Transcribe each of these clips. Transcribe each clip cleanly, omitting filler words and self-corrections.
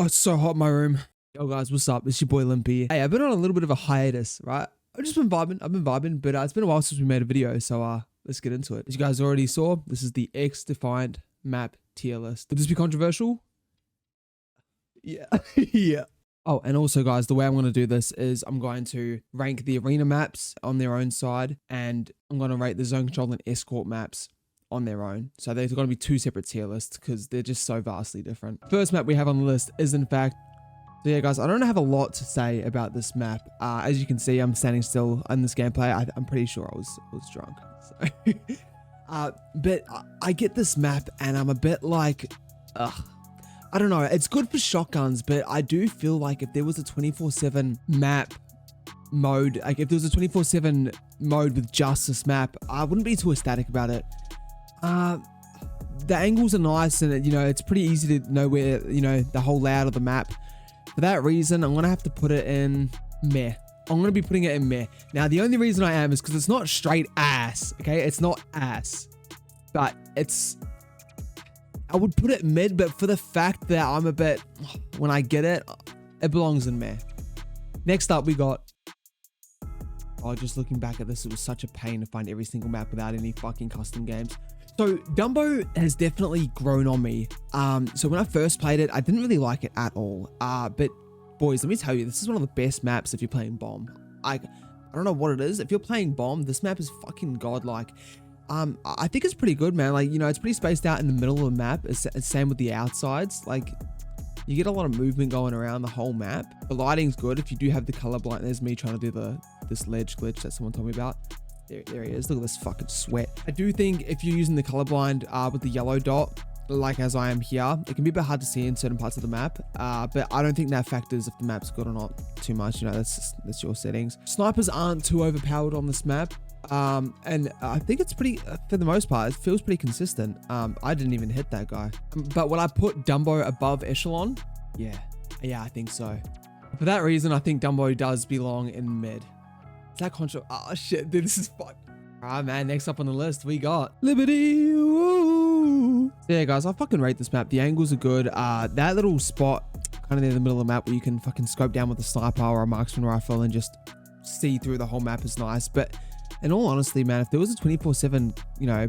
Oh, it's so hot in my room. Yo guys, what's up? It's your boy Limpy. Hey, I've been on a little bit of a hiatus, right? I've just been vibing, but it's been a while since we made a video, so let's get into it. As you guys already saw, this is the Xdefiant map tier list. Would this be controversial? Yeah. Yeah. Oh, and also guys, the way I'm going to do this is I'm going to rank the arena maps on their own side, and I'm going to rate the zone control and escort maps on their own. So there's going to be two separate tier lists because they're just so vastly different. First map we have on the list is in fact, so yeah guys, I don't have a lot to say about this map. As you can see, I'm standing still in this gameplay. I'm pretty sure I was drunk. So but I get this map and I'm a bit like, I don't know, it's good for shotguns, but I do feel like if there was a 24/7 map mode, like if there was a 24/7 mode with just this map, I wouldn't be too ecstatic about it. The angles are nice and it's pretty easy to know where, the whole layout of the map. For that reason, I'm going to have to put it in meh. I'm going to be putting it in meh. Now, the only reason I am is because it's not straight ass, okay? It's not ass, but I would put it mid, but for the fact that I'm a bit, when I get it, it belongs in meh. Next up, we got, just looking back at this, it was such a pain to find every single map without any fucking custom games. So Dumbo has definitely grown on me. So when I first played it, I didn't really like it at all. But boys, let me tell you, this is one of the best maps if you're playing Bomb. I don't know what it is. If you're playing Bomb, this map is fucking godlike. I think it's pretty good, man. Like, it's pretty spaced out in the middle of the map. It's same with the outsides. Like, you get a lot of movement going around the whole map. The lighting's good. If you do have the color blind, there's me trying to do this ledge glitch that someone told me about. There he is. Look at this fucking sweat. I do think if you're using the colorblind with the yellow dot, like as I am here, it can be a bit hard to see in certain parts of the map. But I don't think that factors if the map's good or not too much. That's your settings. Snipers aren't too overpowered on this map. And I think it's pretty, for the most part, it feels pretty consistent. I didn't even hit that guy. But when I put Dumbo above Echelon, yeah, I think so. For that reason, I think Dumbo does belong in mid. Is that contra? Oh shit, dude, this is fun. All right, man, next up on the list, we got Liberty. Woo. So yeah, guys, I fucking rate this map. The angles are good. That little spot kind of near the middle of the map where you can fucking scope down with a sniper or a marksman rifle and just see through the whole map is nice. But in all honesty, man, if there was a 24/7,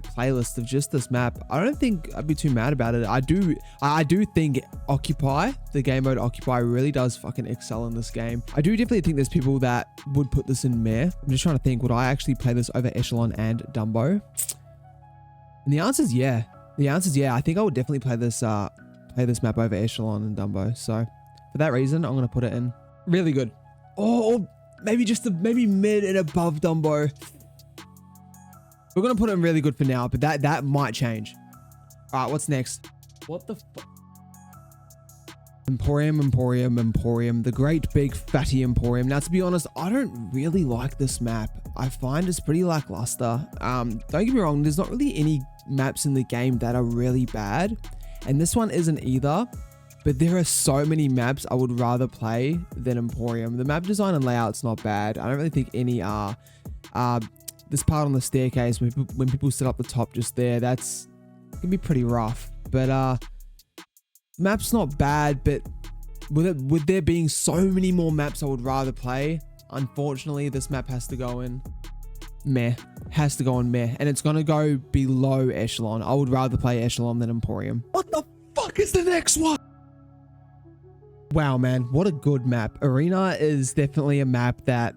playlist of just this map, I don't think I'd be too mad about it. I do think Occupy, the game mode Occupy, really does fucking excel in this game. I do definitely think there's people that would put this in meh. I'm just trying to think, would I actually play this over Echelon and Dumbo? And the answer is yeah. The answer is yeah. I think I would definitely play this map over Echelon and Dumbo. So for that reason, I'm gonna put it in really good. Oh, maybe maybe mid and above Dumbo. We're going to put it in really good for now, but that might change. All right, what's next? What the fuck? Emporium. The great big fatty Emporium. Now, to be honest, I don't really like this map. I find it's pretty lackluster. Don't get me wrong, there's not really any maps in the game that are really bad. And this one isn't either. But there are so many maps I would rather play than Emporium. The map design and layout's not bad. I don't really think any are. This part on the staircase, when people sit up the top just there, it can be pretty rough. But map's not bad, but with there being so many more maps I would rather play, unfortunately, this map has to go in meh. Has to go in meh. And it's going to go below Echelon. I would rather play Echelon than Emporium. What the fuck is the next one? Wow, man, what a good map. Arena is definitely a map that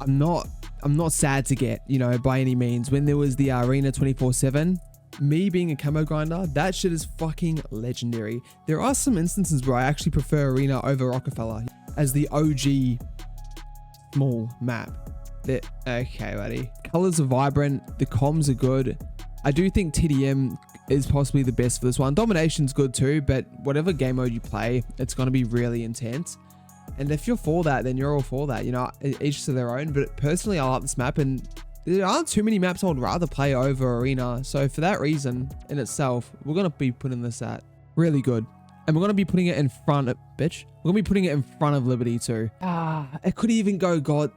I'm not sad to get, by any means. When there was the Arena 24/7, me being a camo grinder, that shit is fucking legendary. There are some instances where I actually prefer Arena over Rockefeller as the OG small map. Okay, buddy. Colors are vibrant. The comms are good. I do think TDM is possibly the best for this one. Domination's good too, but whatever game mode you play, it's going to be really intense. And if you're for that, then you're all for that. Each to their own. But personally, I like this map, and there aren't too many maps I would rather play over Arena. So for that reason in itself, we're going to be putting this at really good. And we're going to be putting it in front of, bitch. We're going to be putting it in front of Liberty too. It could even go God.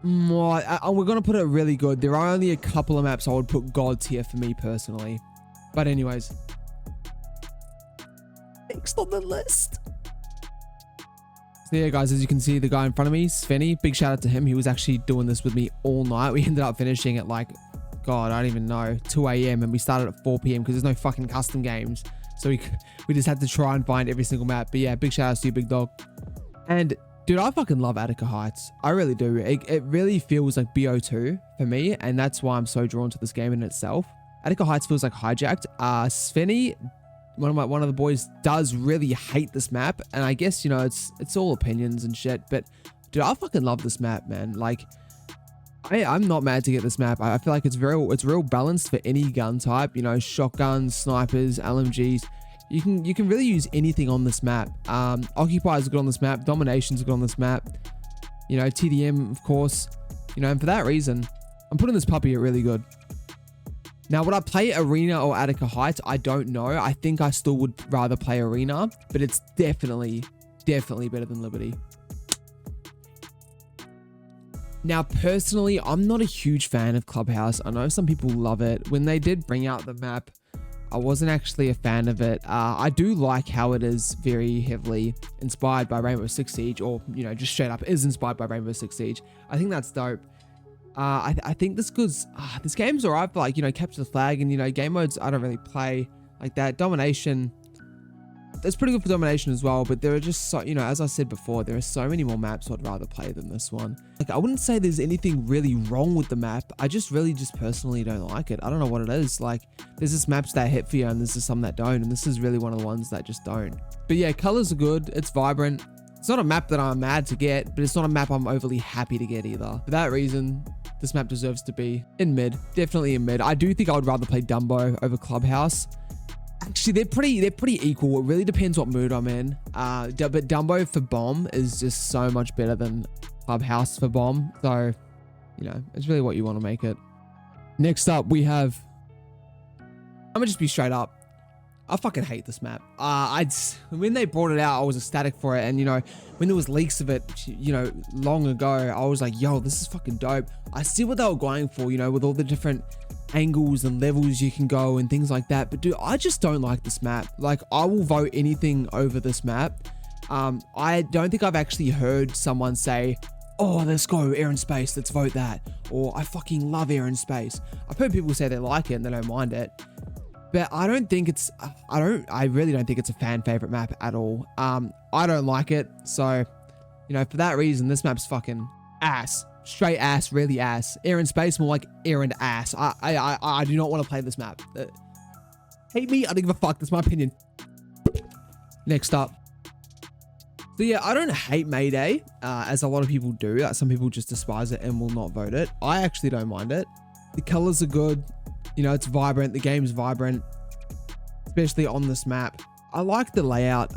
We're going to put it really good. There are only a couple of maps I would put God tier for me personally. But anyways, next on the list, So yeah, guys, as you can see, the guy in front of me, Svenny, big shout out to him. He was actually doing this with me all night. We ended up finishing at like, God, I don't even know, 2 a.m. and we started at 4 p.m. because there's no fucking custom games. So we just had to try and find every single map. But yeah, big shout out to you, big dog. And dude, I fucking love Attica Heights. I really do. It really feels like BO2 for me. And that's why I'm so drawn to this game in itself. Attica Heights feels like hijacked. Svenny, one of the boys, does really hate this map. And I guess, you know, it's all opinions and shit. But dude, I fucking love this map, man. Like, I'm not mad to get this map. I feel like it's real balanced for any gun type. You know, shotguns, snipers, LMGs. You can really use anything on this map. Occupiers are good on this map. Domination's good on this map. You know, TDM, of course. You know, and for that reason, I'm putting this puppy at really good. Now, would I play Arena or Attica Heights? I don't know. I think I still would rather play Arena, but it's definitely better than Liberty. Now, personally, I'm not a huge fan of Clubhouse. I know some people love it. When they did bring out the map, I wasn't actually a fan of it. I do like how it is very heavily inspired by Rainbow Six Siege, or, you know, just straight up is inspired by Rainbow Six Siege. I think that's dope. I think this game's alright for, like, you know, capture the flag and, you know, game modes I don't really play like that. Domination, it's pretty good for domination as well, but there are just so, you know, as I said before, there are so many more maps I'd rather play than this one. Like, I wouldn't say there's anything really wrong with the map. I just personally don't like it. I don't know what it is. Like, there's just maps that hit for you and there's just some that don't, and this is really one of the ones that just don't. But yeah, colors are good. It's vibrant. It's not a map that I'm mad to get, but it's not a map I'm overly happy to get either. For that reason, this map deserves to be in mid. Definitely in mid. I do think I would rather play Dumbo over Clubhouse. Actually, they're pretty equal. It really depends what mood I'm in. But Dumbo for bomb is just so much better than Clubhouse for bomb. So, you know, it's really what you want to make it. Next up, we have... I'm gonna just be straight up. I fucking hate this map. When they brought it out, I was ecstatic for it. And, you know, when there was leaks of it, you know, long ago, I was like, yo, this is fucking dope. I see what they were going for, you know, with all the different angles and levels you can go and things like that. But dude, I just don't like this map. Like, I will vote anything over this map. I don't think I've actually heard someone say, oh, let's go air and space, let's vote that. Or I fucking love air and space. I've heard people say they like it and they don't mind it. But I don't think it's, I really don't think it's a fan favorite map at all. I don't like it. So, you know, for that reason, this map's fucking ass. Straight ass, really ass. Air and space, more like air and ass. I do not want to play this map. Hate me, I don't give a fuck. That's my opinion. Next up. So yeah, I don't hate Mayday, as a lot of people do. Some people just despise it and will not vote it. I actually don't mind it. The colors are good. You know, it's vibrant. The game's vibrant, especially on this map. I like the layout.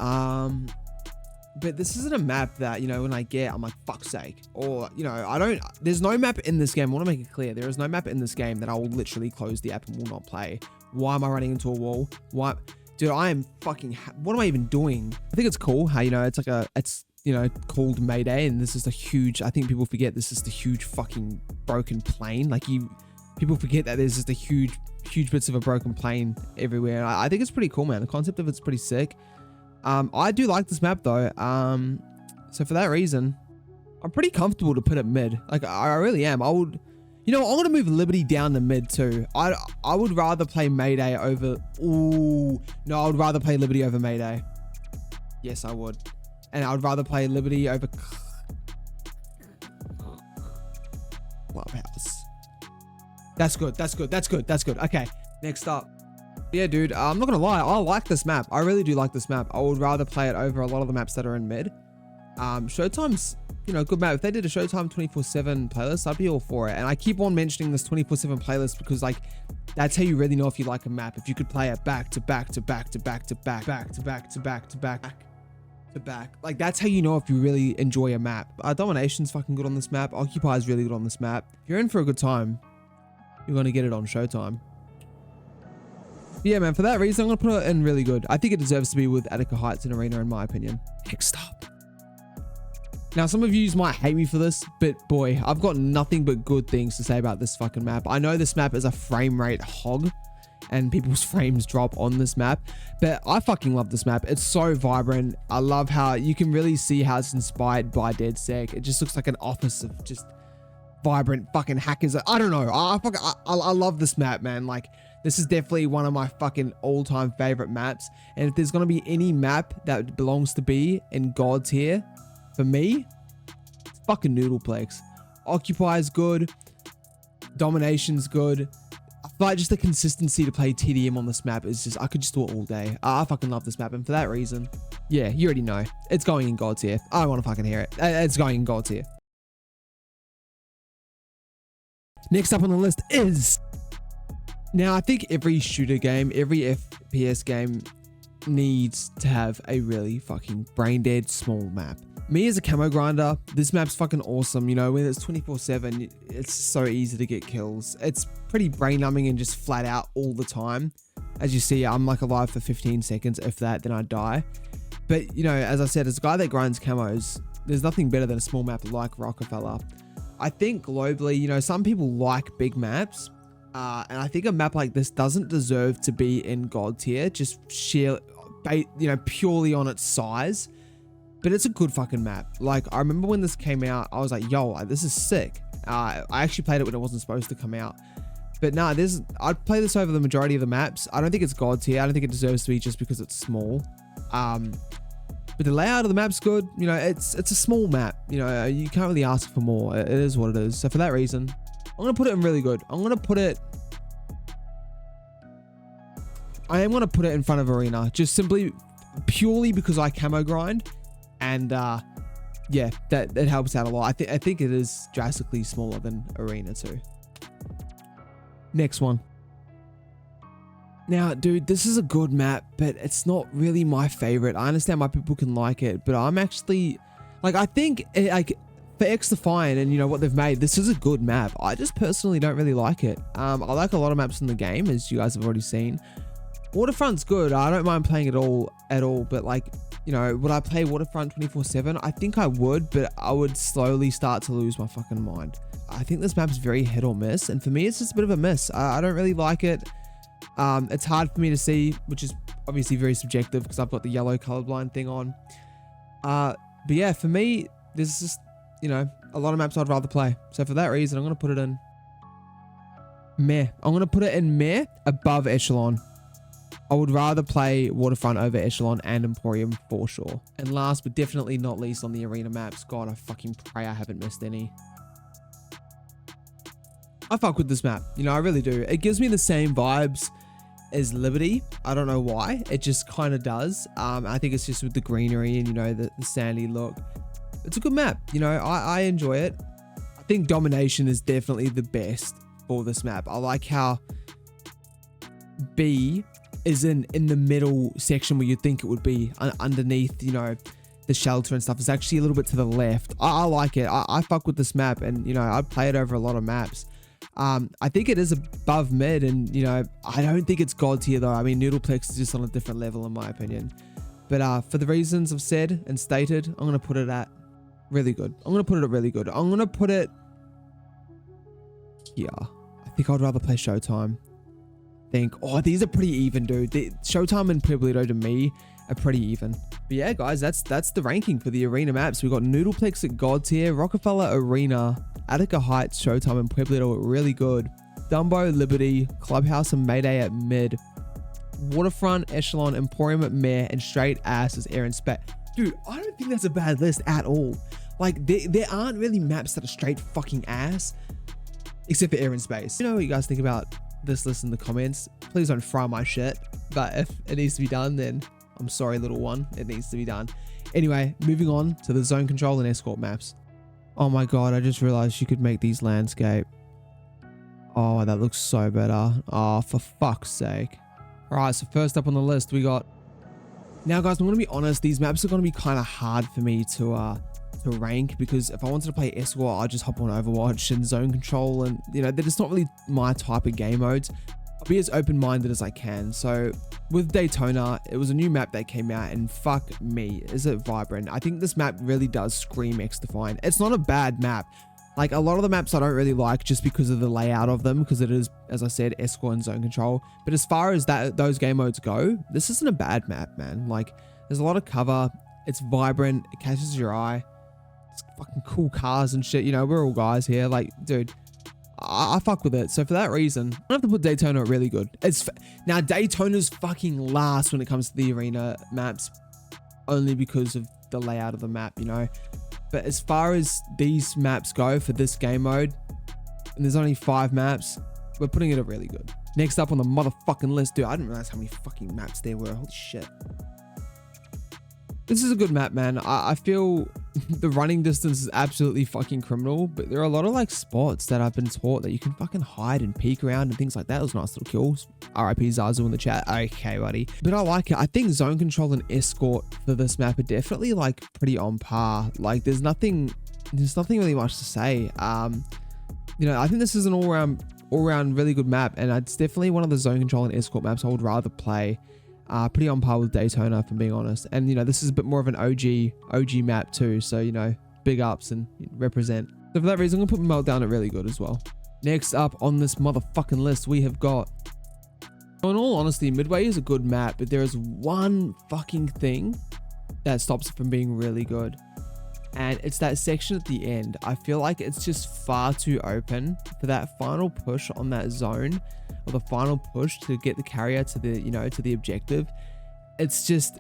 But this isn't a map that, you know, when I get, I'm like, fuck's sake. Or, you know, there's no map in this game. I want to make it clear. There is no map in this game that I will literally close the app and will not play. Why am I running into a wall? Why? Dude, I am fucking, what am I even doing? I think it's cool how, you know, it's like it's, you know, called Mayday. And this is a huge, I think people forget this is the huge fucking broken plane. Like people forget that there's just a huge bits of a broken plane everywhere. I think it's pretty cool, man. The concept of it's pretty sick. I do like this map though. So for that reason, I'm pretty comfortable to put it mid. Like I really am. I would, you know, I'm gonna move Liberty down to mid too. I would rather play Mayday over. Ooh, no, I would rather play Liberty over Mayday. Yes, I would, and I would rather play Liberty over Clubhouse. That's good. That's good. That's good. That's good. Okay, next up. Yeah, dude, I'm not gonna lie, I like this map. I really do like this map. I would rather play it over a lot of the maps that are in mid. Showtime's, you know, good map. If they did a Showtime 24/7 playlist, I'd be all for it. And I keep on mentioning this 24/7 playlist because, like, that's how you really know if you like a map. If you could play it back to back to back to back to back, back to back to back to back to back. Like, that's how you know if you really enjoy a map. Domination's fucking good on this map. Occupy's really good on this map. If you're in for a good time, you're gonna get it on Showtime. Yeah, man, for that reason, I'm going to put it in really good. I think it deserves to be with Attica Heights and Arena, in my opinion. Next up. Now, some of you might hate me for this, but boy, I've got nothing but good things to say about this fucking map. I know this map is a frame rate hog. and people's frames drop on this map. But I fucking love this map. It's so vibrant. I love how you can really see how it's inspired by DeadSec. It just looks like an office of just vibrant fucking hackers. I don't know. I love this map, man. Like, this is definitely one of my fucking all-time favorite maps. And if there's gonna be any map that belongs to be in God tier, for me, it's fucking Noodleplex. Occupy's good. Domination's good. I feel like just the consistency to play TDM on this map is just, I could just do it all day. I fucking love this map, and for that reason, yeah, you already know. It's going in God tier. I don't want to fucking hear it. It's going in God tier. Next up on the list is... Now, I think every shooter game, every FPS game needs to have a really fucking brain dead small map. Me as a camo grinder, this map's fucking awesome. You know, when it's 24/7, it's so easy to get kills. It's pretty brain numbing and just flat out all the time. As you see, I'm like alive for 15 seconds, if that, then I die. But, you know, as I said, as a guy that grinds camos, there's nothing better than a small map like Rockefeller. I think globally, you know, some people like big maps. And I think a map like this doesn't deserve to be in God tier, just sheer, you know, purely on its size. But it's a good fucking map. Like, I remember when this came out, I was like, yo, this is sick. I actually played it when it wasn't supposed to come out. But nah, I'd play this over the majority of the maps. I don't think it's God tier. I don't think it deserves to be just because it's small. But the layout of the map's good. You know, it's a small map. You know, you can't really ask for more. It is what it is. So for that reason, I'm going to put it in really good. I am going to put it in front of Arena, just simply purely because I camo grind, and yeah, that helps out a lot. I think it is drastically smaller than Arena too. Next one. Now, dude, this is a good map, but it's not really my favorite. I understand why people can like it, but I'm actually like, I think like for Xdefiant and, you know, what they've made, this is a good map. I just personally don't really like it. I like a lot of maps in the game, as you guys have already seen. Waterfront's good. I don't mind playing it at all, but like, you know, would I play Waterfront 24/7? I think I would, but I would slowly start to lose my fucking mind. I think this map's very hit or miss, and for me, it's just a bit of a miss. I don't really like it. It's hard for me to see, which is obviously very subjective because I've got the yellow colorblind thing on. But yeah, for me, this is just, you know, a lot of maps I'd rather play. So for that reason, I'm going to put it in meh. I'm going to put it in meh above Echelon. I would rather play Waterfront over Echelon and Emporium for sure. And last but definitely not least on the Arena maps, God, I fucking pray I haven't missed any. I fuck with this map. You know, I really do. It gives me the same vibes as Liberty. I don't know why. It just kind of does. I think it's just with the greenery and, you know, the sandy look. It's a good map. You know, I enjoy it. I think Domination is definitely the best for this map. I like how B is in the middle section where you'd think it would be underneath, you know, the shelter and stuff. It's actually a little bit to the left. I like it. I fuck with this map, and, you know, I'd play it over a lot of maps. I think it is above mid, and, you know, I don't think it's God tier though. I mean, Noodleplex is just on a different level in my opinion. But for the reasons I've said and stated, I'm going to put it at really good. I'm going to put it at really good. I'm going to put it here. I think I'd rather play Showtime. Oh, these are pretty even, dude. Showtime and Pueblito to me are pretty even. But yeah, guys, that's the ranking for the Arena maps. We've got Noodleplex at God tier, Rockefeller, Arena, Attica Heights, Showtime, and Pueblito are really good. Dumbo, Liberty, Clubhouse, and Mayday at mid. Waterfront, Echelon, Emporium at meh, and straight ass is Air and Spat. Dude, I don't think that's a bad list at all. Like, there aren't really maps that are straight fucking ass, except for Air and Space. You know what you guys think about this list in the comments. Please don't fry my shit, but if it needs to be done, then I'm sorry, little one, it needs to be done. Anyway, moving on to the zone control and escort maps. Oh my god, I just realized you could make these landscape. Oh, that looks so better. Oh, for fuck's sake. Alright, so first up on the list we got... Now guys, I'm going to be honest, these maps are going to be kind of hard for me to rank, because if I wanted to play escort, I'd just hop on Overwatch and zone control, and, you know, they're just not really my type of game modes. I'll be as open-minded as I can. So with Daytona, it was a new map that came out, and fuck me, is it vibrant. I think this map really does scream Xdefiant. It's not a bad map. Like a lot of the maps I don't really like just because of the layout of them, because it is, as I said, escort and zone control. But as far as those game modes go, this isn't a bad map, man. Like there's a lot of cover. It's vibrant. It catches your eye. It's fucking cool cars and shit. You know, we're all guys here. Like, dude, I fuck with it. So for that reason, I have to put Daytona really good. Now Daytona's fucking last when it comes to the arena maps, only because of the layout of the map, you know. But as far as these maps go for this game mode, and there's only 5 maps, we're putting it up really good. Next up on the motherfucking list, dude, I didn't realize how many fucking maps there were. Holy shit. This is a good map, man. I feel the running distance is absolutely fucking criminal, but there are a lot of like spots that I've been taught that you can fucking hide and peek around and things like that. It was nice little kills. RIP Zazu in the chat. Okay, buddy. But I like it. I think zone control and escort for this map are definitely like pretty on par. Like there's nothing really much to say. You know, I think this is an all round really good map, and it's definitely one of the zone control and escort maps I would rather play. Pretty on par with Daytona, if I'm being honest. And, you know, this is a bit more of an OG map too. So, you know, big ups and represent. So for that reason, I'm going to put Meltdown at really good as well. Next up on this motherfucking list, we have got... In all honesty, Midway is a good map, but there is one fucking thing that stops it from being really good. And it's that section at the end. I feel like it's just far too open for that final push on that zone, or the final push to get the carrier to the, you know, to the objective. It's just,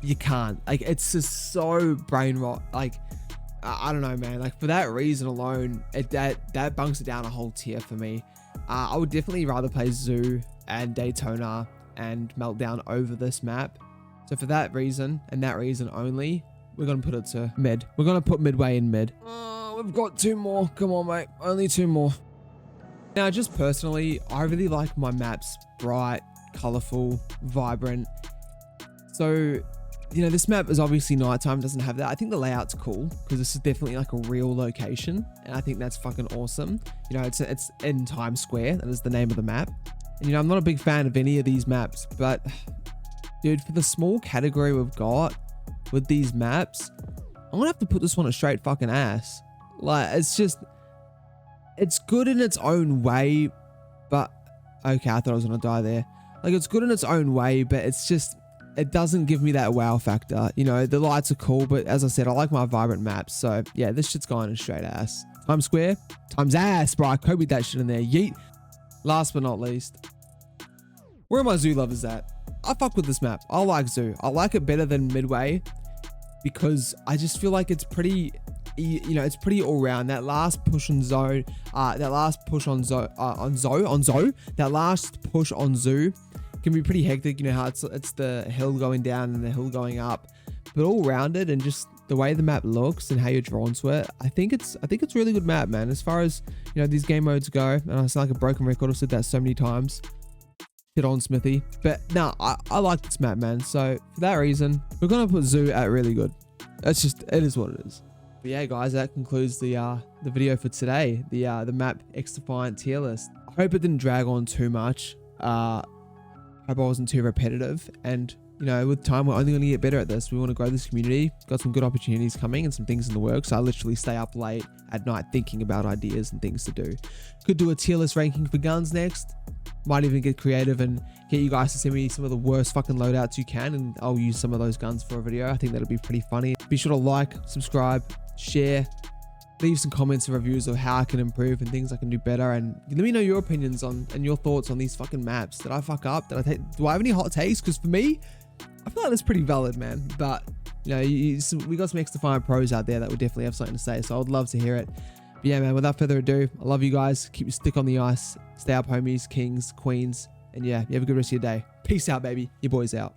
you can't. Like, it's just so brain rot. Like, I don't know, man. Like, for that reason alone, that bunks it down a whole tier for me. I would definitely rather play Zoo and Daytona and Meltdown over this map. So for that reason, and that reason only, we're going to put it to mid. We're going to put Midway in mid. We've got 2 more. Come on, mate. Only 2 more. Now, just personally, I really like my maps bright, colorful, vibrant. So, you know, this map is obviously nighttime, doesn't have that. I think the layout's cool because this is definitely like a real location, and I think that's fucking awesome. You know, it's in Times Square. That is the name of the map. And, you know, I'm not a big fan of any of these maps, but dude, for the small category we've got with these maps, I'm gonna have to put this one a straight fucking ass. Like, it's good in its own way, but okay, I thought I was gonna die there. Like, it's good in its own way, but it's just, it doesn't give me that wow factor. You know, the lights are cool, but as I said, I like my vibrant maps. So yeah, this shit's going in straight ass. Times Square, times ass, bro. I Kobe that shit in there. Yeet. Last but not least, where are my Zoo lovers at? I fuck with this map. I like Zoo. I like it better than Midway because I just feel like it's pretty, you know, it's pretty all round. That last push on Zoo, that last push on Zoo can be pretty hectic. You know how it's the hill going down and the hill going up, but all rounded, and just the way the map looks and how you're drawn to it, I think it's a really good map, man. As far as, you know, these game modes go, and I sound like a broken record. I've said that so many times. On Smithy, but no, I like this map, man. So for that reason, we're gonna put Zoo at really good. That's just, it is what it is. But yeah, guys, that concludes the video for today. The map Xdefiant tier list. I hope it didn't drag on too much. Hope I wasn't too repetitive, and you know, with time, we're only going to get better at this. We want to grow this community. Got some good opportunities coming and some things in the works. I literally stay up late at night thinking about ideas and things to do. Could do a tier list ranking for guns next. Might even get creative and get you guys to send me some of the worst fucking loadouts you can, and I'll use some of those guns for a video. I think that'll be pretty funny. Be sure to like, subscribe, share, leave some comments and reviews of how I can improve and things I can do better, and let me know your opinions on and your thoughts on these fucking maps. Did I fuck up? Do I have any hot takes? Because for me, I feel like that's pretty valid, man. But you know, we got some Xdefiant pros out there that would definitely have something to say, so I would love to hear it. But yeah, man, without further ado, I love you guys. Keep your stick on the ice. Stay up, homies, kings, queens, and yeah, you have a good rest of your day. Peace out, baby. Your boy's out.